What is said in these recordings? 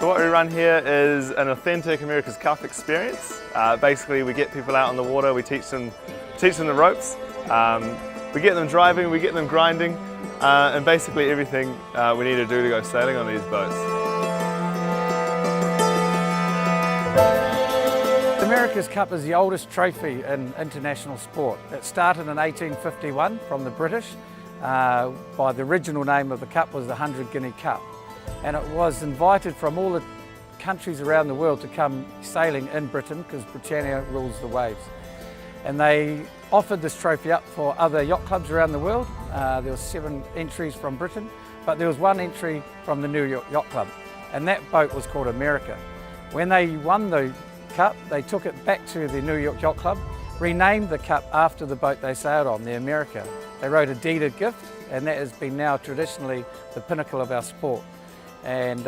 So what we run here is an authentic America's Cup experience. Basically we get people out on the water, we teach them the ropes, we get them driving, we get them grinding, and basically everything we need to do to go sailing on these boats. The America's Cup is the oldest trophy in international sport. It started in 1851 from the British. By the original name of the cup was the 100 Guinea Cup. And it was invited from all the countries around the world to come sailing in Britain because Britannia rules the waves. And they offered this trophy up for other yacht clubs around the world. There were 7 entries from Britain, but there was 1 entry from the New York Yacht Club. And that boat was called America. When they won the cup, they took it back to the New York Yacht Club, renamed the cup after the boat they sailed on, the America. They wrote a deeded gift, and that has been now traditionally the pinnacle of our sport. And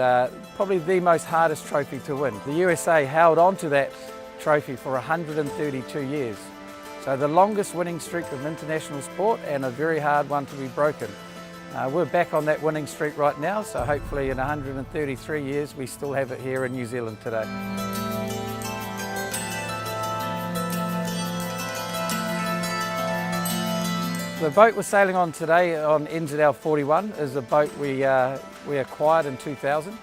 probably the most hardest trophy to win. The USA held on to that trophy for 132 years. So the longest winning streak of international sport and a very hard one to be broken. We're back on that winning streak right now, so hopefully in 133 years we still have it here in New Zealand today. The boat we're sailing on today on NZL 41 is a boat we acquired in 2000.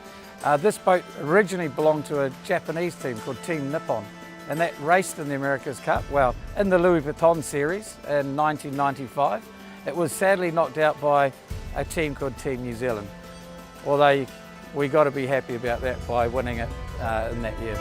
This boat originally belonged to a Japanese team called Team Nippon, and that raced in the America's Cup, well, in the Louis Vuitton series in 1995. It was sadly knocked out by a team called Team New Zealand, although we got to be happy about that by winning it in that year.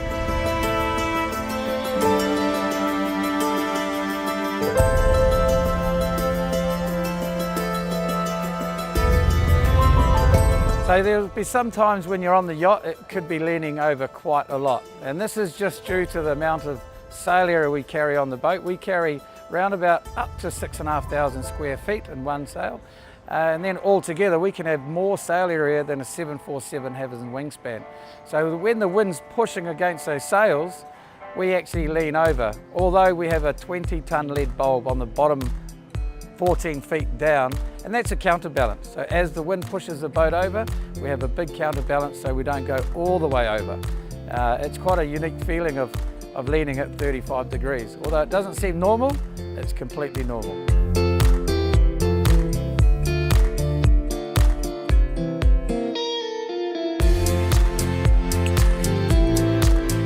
So there'll be some times when you're on the yacht, it could be leaning over quite a lot. And this is just due to the amount of sail area we carry on the boat. We carry round about up to 6,500 square feet in one sail. And then altogether we can have more sail area than a 747 has in wingspan. So when the wind's pushing against those sails, we actually lean over. Although we have a 20-ton lead bulb on the bottom 14 feet down, and that's a counterbalance. So as the wind pushes the boat over, we have a big counterbalance so we don't go all the way over. It's quite a unique feeling of leaning at 35 degrees. Although it doesn't seem normal, it's completely normal.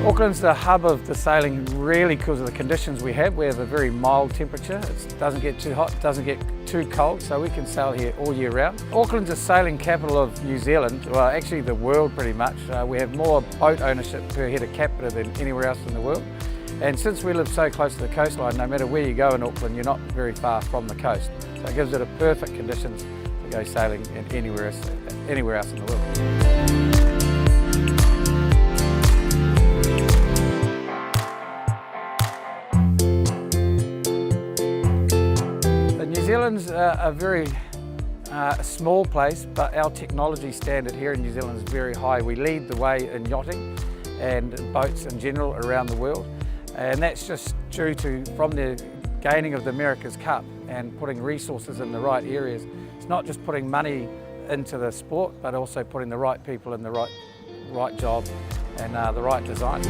Auckland's the hub of the sailing really because of the conditions we have. We have a very mild temperature. It doesn't get too hot, it doesn't get too cold, so we can sail here all year round. Auckland's the sailing capital of New Zealand, well actually the world pretty much. We have more boat ownership per head of capita than anywhere else in the world. And since we live so close to the coastline, no matter where you go in Auckland, you're not very far from the coast. So it gives it a perfect conditions to go sailing anywhere else in the world. New Zealand's a very small place, but our technology standard here in New Zealand is very high. We lead the way in yachting and boats in general around the world, and that's just due to from the gaining of the America's Cup and putting resources in the right areas. It's not just putting money into the sport, but also putting the right people in the right job and the right design.